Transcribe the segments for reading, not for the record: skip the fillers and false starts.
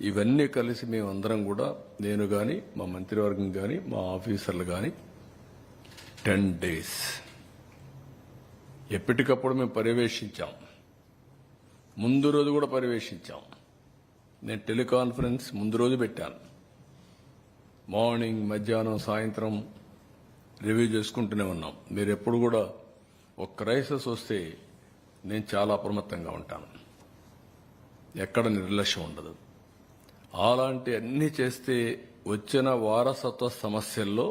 ఇవన్నీ కలిసి మేమందరం కూడా, నేను కానీ, మా మంత్రివర్గం కానీ, మా ఆఫీసర్లు కానీ 10 days ఎప్పటికప్పుడు మేము పర్యవేక్షించాం. ముందు రోజు కూడా పర్యవేక్షించాం. నేను టెలికాన్ఫరెన్స్ ముందు రోజు పెట్టాను. మార్నింగ్, మధ్యాహ్నం, సాయంత్రం రివ్యూ చేసుకుంటూనే ఉన్నాం. మీరు ఎప్పుడు కూడా ఒక క్రైసిస్ వస్తే నేను చాలా అప్రమత్తంగా ఉంటాను. ఎక్కడ నిర్లక్ష్యం ఉండదు. అలాంటి అన్ని చేస్తే వచ్చిన వారసత్వ సమస్యల్లో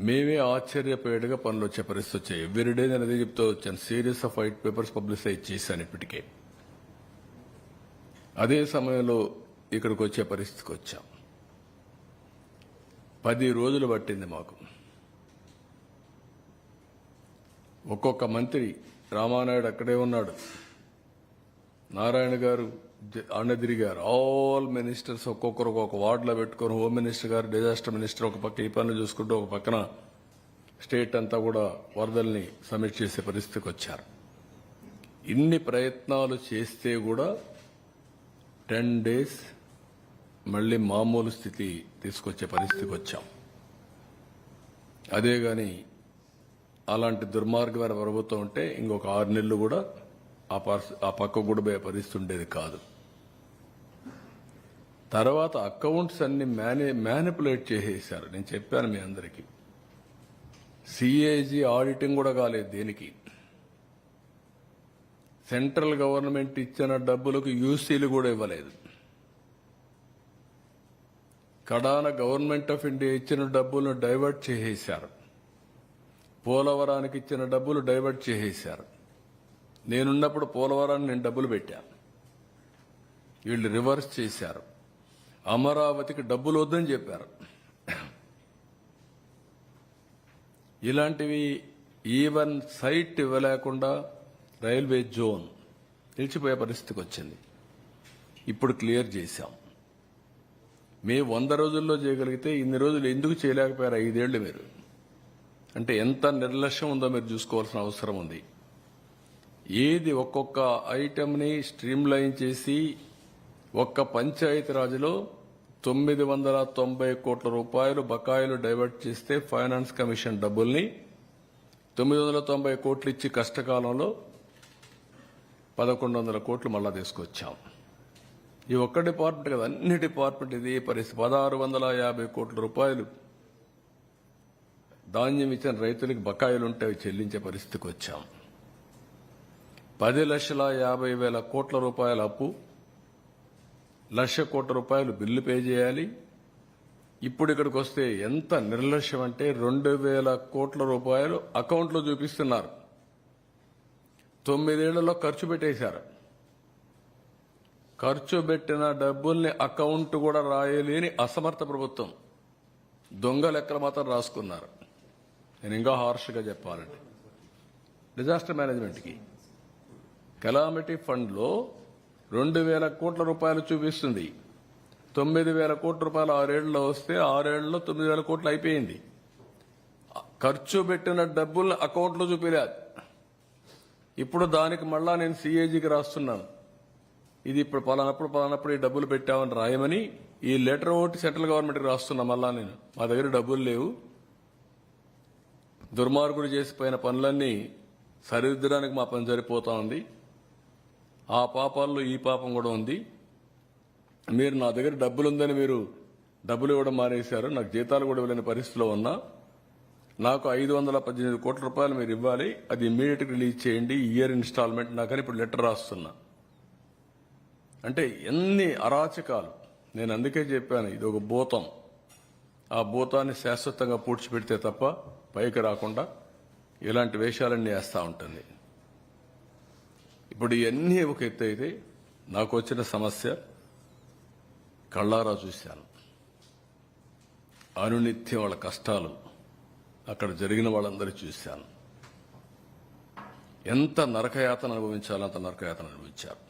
మేమే ఆశ్చర్యపోయేట్టుగా పనులు వచ్చే పరిస్థితి వచ్చాయి. ఎవ్రీడే నేను అదే చెప్తూ వచ్చాను. Series of white papers publicise చేశాను ఇప్పటికే. అదే సమయంలో ఇక్కడికి వచ్చే పరిస్థితికి వచ్చాం. 10 రోజులు పట్టింది మాకు. ఒక్కొక్క మంత్రి, రామానాయుడు అక్కడే ఉన్నాడు, నారాయణ గారు అన్న తిరిగారు. ఆల్ మినిస్టర్స్ ఒక్కొక్కరు ఒక్కొక్క వార్డులో పెట్టుకుని, హోమ్ మినిస్టర్ గారు, డిజాస్టర్ మినిస్టర్ ఒక పక్క ఈ పనులు చూసుకుంటూ ఒక పక్కన స్టేట్ అంతా కూడా వరదల్ని సమీక్ష చేసే పరిస్థితికి వచ్చారు. ఇన్ని ప్రయత్నాలు చేస్తే కూడా 10 days మళ్లీ మామూలు స్థితి తీసుకొచ్చే పరిస్థితికి వచ్చాం. అదే గాని అలాంటి దుర్మార్గమైన ప్రభుత్వం ఉంటే ఇంకొక 6 నెలలు కూడా ఆ పక్క కూడా పోయే పరిస్థితి ఉండేది కాదు. తర్వాత అకౌంట్స్ అన్ని మ్యానిపులేట్ చేసేశారు. నేను చెప్పాను మీ అందరికీ. సిఏజీ ఆడిటింగ్ కూడా కాలేదు దేనికి. సెంట్రల్ గవర్నమెంట్ ఇచ్చిన డబ్బులకు యూసీలు కూడా ఇవ్వలేదు. కడాన గవర్నమెంట్ ఆఫ్ ఇండియా ఇచ్చిన డబ్బులను డైవర్ట్ చేసేశారు. పోలవరానికి ఇచ్చిన డబ్బులు డైవర్ట్ చేసేశారు. నేనున్నప్పుడు పోలవరాన్ని నేను డబ్బులు పెట్టాను, వీళ్ళు రివర్స్ చేశారు. అమరావతికి డబ్బులు వద్దని చెప్పారు. ఇలాంటివి ఈవెన్ సైట్ ఇవ్వలేకుండా రైల్వే జోన్ నిలిచిపోయే పరిస్థితికి వచ్చింది. ఇప్పుడు క్లియర్ చేశాం. మేము 100 రోజుల్లో చేయగలిగితే ఇన్ని రోజులు ఎందుకు చేయలేకపోయారు? 5 ఏళ్లు మీరు. అంటే ఎంత నిర్లక్ష్యం ఉందో మీరు చూసుకోవాల్సిన అవసరం ఉంది. ఏది ఒక్కొక్క ఐటెంని స్ట్రీమ్ లైన్ చేసి ఒక్క పంచాయతీరాజ్లో 990 కోట్ల రూపాయలు బకాయిలు డైవర్ట్ చేస్తే ఫైనాన్స్ కమిషన్ డబ్బుల్ని 990 కోట్లు ఇచ్చి కష్టకాలంలో 1100 కోట్లు మళ్ళా తీసుకొచ్చాం. ఈ ఒక్క డిపార్ట్మెంట్ కదా, అన్ని డిపార్ట్మెంట్ ఇదే పరిస్థితి. 1650 కోట్ల రూపాయలు ధాన్యం ఇచ్చిన రైతులకు బకాయిలుంటే అవి చెల్లించే పరిస్థితికి వచ్చాం. 10,50,000 కోట్ల రూపాయల అప్పు, 1,00,000 కోట్ల రూపాయలు బిల్లు పే చేయాలి. ఇప్పుడు ఇక్కడికి వస్తే ఎంత నిర్లక్ష్యం అంటే 2,000 కోట్ల రూపాయలు అకౌంట్లో చూపిస్తున్నారు. 9 ఏళ్లలో ఖర్చు పెట్టేశారు. ఖర్చు పెట్టిన డబ్బుల్ని అకౌంట్ కూడా రాయలేని అసమర్థ ప్రభుత్వం. దొంగ లెక్కలు మాత్రం రాసుకున్నారు. నేను ఇంకా హార్ష్గా చెప్పాలంటే డిజాస్టర్ మేనేజ్మెంట్కి కెలామిటీ ఫండ్లో 2,000 కోట్ల రూపాయలు చూపిస్తుంది. 9,000 కోట్ల రూపాయలు 6 ఏళ్లలో వస్తే 6 ఏళ్లలో 9,000 కోట్లు అయిపోయింది. ఖర్చు పెట్టిన డబ్బుల్ని అకౌంట్లో చూపించలేదు. ఇప్పుడు దానికి మళ్ళా నేను సిఏజీకి రాస్తున్నాను. ఇది ఇప్పుడు పలానప్పుడు ఈ డబ్బులు పెట్టామని రాయమని ఈ లెటర్ ఒకటి సెంట్రల్ గవర్నమెంట్కి రాస్తున్నా. మళ్ళా నేను మా దగ్గర డబ్బులు లేవు, దుర్మార్గుడు చేసిపోయిన పనులన్నీ సరిదిద్దడానికి మా పని సరిపోతా ఉంది, ఆ పాపాల్లో ఈ పాపం కూడా ఉంది. మీరు నా దగ్గర డబ్బులు ఉందని మీరు డబ్బులు ఇవ్వడం మానేశారు. నాకు జీతాలు కూడా ఇవ్వలేని పరిస్థితిలో ఉన్నా. నాకు 518 కోట్ల రూపాయలు మీరు ఇవ్వాలి, అది ఇమ్మీడియట్గా రిలీజ్ చేయండి, ఇయర్ ఇన్స్టాల్మెంట్ నాకని ఇప్పుడు లెటర్ రాస్తున్నా. అంటే ఎన్ని అరాచకాలు. నేను అందుకే చెప్పాను, ఇది ఒక భూతం. ఆ భూతాన్ని శాశ్వతంగా పూడ్చిపెడితే తప్ప పైకి రాకుండా ఇలాంటి వేషాలన్నీ వేస్తూ ఉంటుంది. ఇప్పుడు ఇవన్నీ ఒక ఎత్తు అయితే, నాకు వచ్చిన సమస్య కళ్ళారా చూశాను. అనునిత్యం వాళ్ళ కష్టాలు అక్కడ జరిగిన వాళ్ళందరూ చూశాను. ఎంత నరకయాతన అనుభవించాలో అంత నరకయాతన అనుభవించారు.